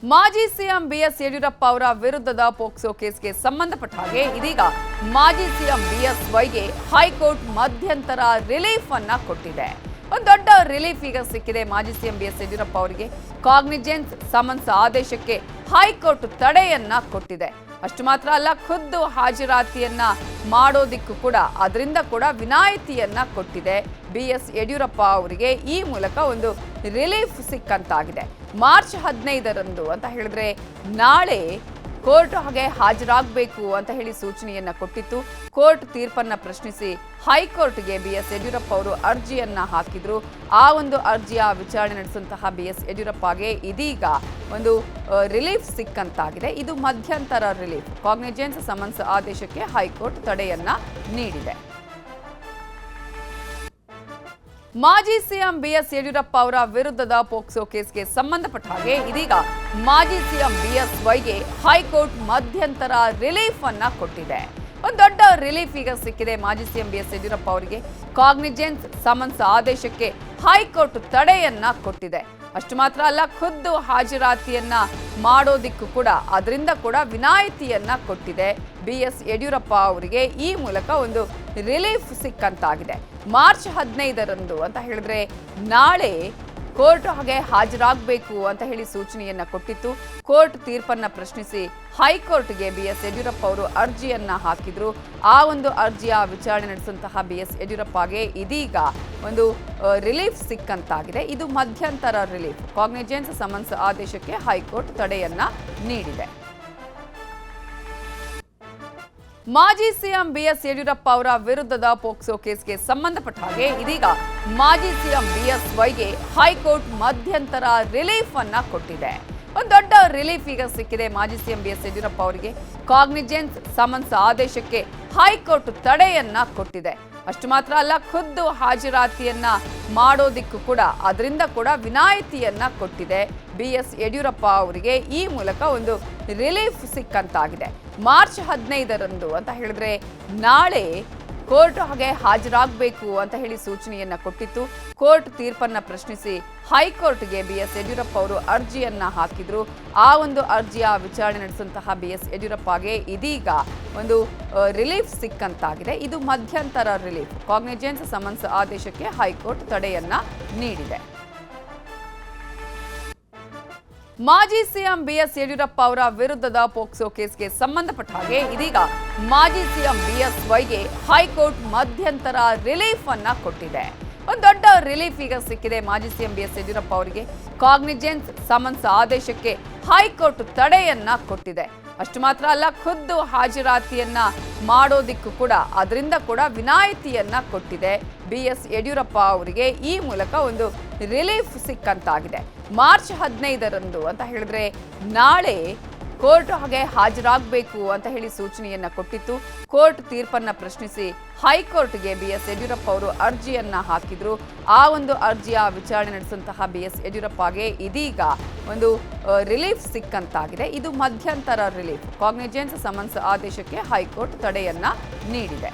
ಮಾಜಿ CM BS Yediyurappa ಅವರ ವಿರುದ್ಧದ ಪೋಕ್ಸೋ ಕೇಸ್ಗೆ ಸಂಬಂಧಪಟ್ಟ ಹಾಗೆ ಇದೀಗ ಮಾಜಿ ಸಿಎಂ ಬಿಎಸ್ವೈಗೆ ಹೈಕೋರ್ಟ್ ಮಧ್ಯಂತರ ರಿಲೀಫ್ ಅನ್ನ ಕೊಟ್ಟಿದೆ. ಒಂದು ದೊಡ್ಡ ರಿಲೀಫ್ ಈಗ ಸಿಕ್ಕಿದೆ ಮಾಜಿ ಸಿಎಂ ಬಿಎಸ್ ಯಡಿಯೂರಪ್ಪ ಅವರಿಗೆ. ಕಾಗ್ನಿಜೆನ್ಸ್ ಸಮನ್ಸ್ ಆದೇಶಕ್ಕೆ ಹೈಕೋರ್ಟ್ ತಡೆಯನ್ನ ಕೊಟ್ಟಿದೆ. ಅಷ್ಟು ಮಾತ್ರ ಅಲ್ಲ, ಖುದ್ದು ಹಾಜರಾತಿಯನ್ನ ಮಾಡೋದಿಕ್ಕೂ ಕೂಡ ಅದರಿಂದ ಕೂಡ ವಿನಾಯಿತಿಯನ್ನ ಕೊಟ್ಟಿದೆ. ಬಿಎಸ್ ಯಡಿಯೂರಪ್ಪ ಅವರಿಗೆ ಈ ಮೂಲಕ ಒಂದು ರಿಲೀಫ್ ಸಿಕ್ಕಂತಾಗಿದೆ. ಮಾರ್ಚ್ 15ರಂದು ಅಂತ ಹೇಳಿದ್ರೆ ನಾಳೆ ಕೋರ್ಟ್ ಹಾಗೆ ಹಾಜರಾಗಬೇಕು ಅಂತ ಹೇಳಿ ಸೂಚನೆಯನ್ನ ಕೊಟ್ಟಿತ್ತು. ಕೋರ್ಟ್ ತೀರ್ಪನ್ನ ಪ್ರಶ್ನಿಸಿ ಹೈಕೋರ್ಟ್ಗೆ ಬಿಎಸ್ ಯಡಿಯೂರಪ್ಪ ಅವರು ಅರ್ಜಿಯನ್ನ ಹಾಕಿದ್ರು. ಆ ಒಂದು ಅರ್ಜಿಯ ವಿಚಾರಣೆ ನಡೆಸುವಂತಹ ಬಿಎಸ್ ಯಡಿಯೂರಪ್ಪಗೆ ಇದೀಗ ಒಂದು ರಿಲೀಫ್ ಸಿಕ್ಕಂತಾಗಿದೆ. ಇದು ಮಧ್ಯಂತರ ರಿಲೀಫ್. ಕಾಗ್ನಿಜೆನ್ಸ್ ಸಮನ್ಸ್ ಆದೇಶಕ್ಕೆ ಹೈಕೋರ್ಟ್ ತಡೆಯನ್ನ ನೀಡಿದೆ. ಮಾಜಿ ಸಿಎಂ ಬಿಎಸ್ ಯಡಿಯೂರಪ್ಪ ಅವರ ವಿರುದ್ಧದ ಪೋಕ್ಸೋ ಕೇಸ್ಗೆ ಸಂಬಂಧಪಟ್ಟ ಹಾಗೆ ಇದೀಗ ಮಾಜಿ ಸಿಎಂ ಬಿಎಸ್ವೈಗೆ ಹೈಕೋರ್ಟ್ ಮಧ್ಯಂತರ ರಿಲೀಫ್ ಅನ್ನ ಕೊಟ್ಟಿದೆ. ಒಂದು ದೊಡ್ಡ ರಿಲೀಫ್ ಈಗ ಸಿಕ್ಕಿದೆ ಮಾಜಿ ಸಿಎಂ ಬಿಎಸ್ ಯಡಿಯೂರಪ್ಪ ಅವರಿಗೆ. ಕಾಗ್ನಿಜೆನ್ಸ್ ಸಮನ್ಸ್ ಆದೇಶಕ್ಕೆ ಹೈಕೋರ್ಟ್ ತಡೆಯನ್ನ ಕೊಟ್ಟಿದೆ. ಅಷ್ಟು ಮಾತ್ರ ಅಲ್ಲ, ಖುದ್ದು ಹಾಜರಾತಿಯನ್ನ ಮಾಡೋದಿಕ್ಕೂ ಕೂಡ ಅದರಿಂದ ಕೂಡ ವಿನಾಯಿತಿಯನ್ನ ಕೊಟ್ಟಿದೆ. ಬಿಎಸ್ ಯಡಿಯೂರಪ್ಪ ಅವರಿಗೆ ಈ ಮೂಲಕ ಒಂದು ರಿಲೀಫ್ ಸಿಕ್ಕಂತಾಗಿದೆ. ಮಾರ್ಚ್ 15ರಂದು ಅಂತ ಹೇಳಿದ್ರೆ ನಾಳೆ ಕೋರ್ಟ್ ಹಾಗೆ ಹಾಜರಾಗಬೇಕು ಅಂತ ಹೇಳಿ ಸೂಚನೆಯನ್ನ ಕೊಟ್ಟಿತ್ತು. ಕೋರ್ಟ್ ತೀರ್ಪನ್ನ ಪ್ರಶ್ನಿಸಿ ಹೈಕೋರ್ಟ್ಗೆ ಬಿಎಸ್ ಯಡಿಯೂರಪ್ಪ ಅವರು ಅರ್ಜಿಯನ್ನ ಹಾಕಿದ್ರು. ಆ ಒಂದು ಅರ್ಜಿಯ ವಿಚಾರಣೆ ನಡೆಸುವಂತಹ ಬಿಎಸ್ ಯಡಿಯೂರಪ್ಪಗೆ ಇದೀಗ ಒಂದು ರಿಲೀಫ್ ಸಿಕ್ಕಂತಾಗಿದೆ. ಇದು ಮಧ್ಯಂತರ ರಿಲೀಫ್. ಕಾಗ್ನಿಜೆನ್ಸ್ ಸಮನ್ಸ್ ಆದೇಶಕ್ಕೆ ಹೈಕೋರ್ಟ್ ತಡೆಯನ್ನ ನೀಡಿದೆ. ಮಾಜಿ ಸಿಎಂ ಬಿಎಸ್ ಯಡಿಯೂರಪ್ಪ ಅವರ ವಿರುದ್ಧದ ಪೋಕ್ಸೋ ಕೇಸ್ಗೆ ಸಂಬಂಧಪಟ್ಟ ಹಾಗೆ ಇದೀಗ ಮಾಜಿ ಸಿಎಂ ಬಿಎಸ್ವೈಗೆ ಹೈಕೋರ್ಟ್ ಮಧ್ಯಂತರ ರಿಲೀಫ್ ಅನ್ನ ಕೊಟ್ಟಿದೆ. ಒಂದು ದೊಡ್ಡ ರಿಲೀಫ್ ಈಗ ಸಿಕ್ಕಿದೆ ಮಾಜಿ ಸಿಎಂ ಬಿಎಸ್ ಯಡಿಯೂರಪ್ಪ ಅವರಿಗೆ. ಕಾಗ್ನಿಜೆನ್ಸ್ ಸಮನ್ಸ್ ಆದೇಶಕ್ಕೆ ಹೈಕೋರ್ಟ್ ತಡೆಯನ್ನ ಕೊಟ್ಟಿದೆ. ಅಷ್ಟು ಮಾತ್ರ ಅಲ್ಲ, ಖುದ್ದು ಹಾಜರಾತಿಯನ್ನ ಮಾಡೋದಿಕ್ಕೂ ಕೂಡ ಅದರಿಂದ ಕೂಡ ವಿನಾಯಿತಿಯನ್ನ ಕೊಟ್ಟಿದೆ. ಬಿಎಸ್ ಯಡಿಯೂರಪ್ಪ ಅವರಿಗೆ ಈ ಮೂಲಕ ಒಂದು ರಿಲೀಫ್ ಸಿಕ್ಕಂತಾಗಿದೆ. ಮಾರ್ಚ್ 15ರಂದು ಅಂತ ಹೇಳಿದ್ರೆ ನಾಳೆ ಕೋರ್ಟ್ ಹಾಗೆ ಹಾಜರಾಗಬೇಕು ಅಂತ ಹೇಳಿ ಸೂಚನೆಯನ್ನ ಕೊಟ್ಟಿತ್ತು. ಕೋರ್ಟ್ ತೀರ್ಪನ್ನ ಪ್ರಶ್ನಿಸಿ ಹೈಕೋರ್ಟ್ಗೆ ಬಿಎಸ್ ಯಡಿಯೂರಪ್ಪ ಅವರು ಅರ್ಜಿಯನ್ನ ಹಾಕಿದ್ರು. ಆ ಒಂದು ಅರ್ಜಿಯ ವಿಚಾರಣೆ ನಡೆಸುವಂತಹ ಬಿಎಸ್ ಯಡಿಯೂರಪ್ಪಗೆ ಇದೀಗ ಒಂದು ರಿಲೀಫ್ ಸಿಕ್ಕಂತಾಗಿದೆ. ಇದು ಮಧ್ಯಂತರ ರಿಲೀಫ್. ಕಾಗ್ನಿಜೆನ್ಸ್ ಸಮನ್ಸ್ ಆದೇಶಕ್ಕೆ ಹೈಕೋರ್ಟ್ ತಡೆಯನ್ನ ನೀಡಿದೆ. ಮಾಜಿ ಸಿಎಂ ಬಿಎಸ್ ಯಡಿಯೂರಪ್ಪ ಅವರ ವಿರುದ್ಧದ ಪೋಕ್ಸೋ ಕೇಸ್ಗೆ ಸಂಬಂಧಪಟ್ಟ ಹಾಗೆ ಇದೀಗ ಮಾಜಿ ಸಿಎಂ ಬಿಎಸ್ವೈಗೆ ಹೈಕೋರ್ಟ್ ಮಧ್ಯಂತರ ರಿಲೀಫ್ ಅನ್ನ ಕೊಟ್ಟಿದೆ. ಒಂದು ದೊಡ್ಡ ರಿಲೀಫ್ ಈಗ ಸಿಕ್ಕಿದೆ ಮಾಜಿ ಸಿಎಂ ಬಿಎಸ್ ಯಡಿಯೂರಪ್ಪ ಅವರಿಗೆ. ಕಾಗ್ನಿಜೆನ್ಸ್ ಸಮನ್ಸ್ ಆದೇಶಕ್ಕೆ ಹೈಕೋರ್ಟ್ ತಡೆಯನ್ನ ಕೊಟ್ಟಿದೆ. ಅಷ್ಟು ಮಾತ್ರ ಅಲ್ಲ, ಖುದ್ದು ಹಾಜರಾತಿಯನ್ನ ಮಾಡೋದಿಕ್ಕೂ ಕೂಡ ಅದರಿಂದ ಕೂಡ ವಿನಾಯಿತಿಯನ್ನ ಕೊಟ್ಟಿದೆ. ಬಿಎಸ್ ಯಡಿಯೂರಪ್ಪ ಅವರಿಗೆ ಈ ಮೂಲಕ ಒಂದು ರಿಲೀಫ್ ಸಿಕ್ಕಂತಾಗಿದೆ. ಮಾರ್ಚ್ 15ರಂದು ಅಂತ ಹೇಳಿದ್ರೆ ನಾಳೆ ಕೋರ್ಟ್ ಹಾಗೆ ಹಾಜರಾಗಬೇಕು ಅಂತ ಹೇಳಿ ಸೂಚನೆಯನ್ನ ಕೊಟ್ಟಿತ್ತು. ಕೋರ್ಟ್ ತೀರ್ಪನ್ನ ಪ್ರಶ್ನಿಸಿ ಹೈಕೋರ್ಟ್ಗೆ ಬಿಎಸ್ ಯಡಿಯೂರಪ್ಪ ಅವರು ಅರ್ಜಿಯನ್ನ ಹಾಕಿದ್ರು. ಆ ಒಂದು ಅರ್ಜಿಯ ವಿಚಾರಣೆ ನಡೆಸುವಂತಹ ಬಿಎಸ್ ಯಡಿಯೂರಪ್ಪಗೆ ಇದೀಗ ಒಂದು ರಿಲೀಫ್ ಸಿಕ್ಕಂತಾಗಿದೆ. ಇದು ಮಧ್ಯಂತರ ರಿಲೀಫ್. ಕಾಗ್ನಿಜೆನ್ಸ್ ಸಮನ್ಸ್ ಆದೇಶಕ್ಕೆ ಹೈಕೋರ್ಟ್ ತಡೆಯನ್ನ ನೀಡಿದೆ.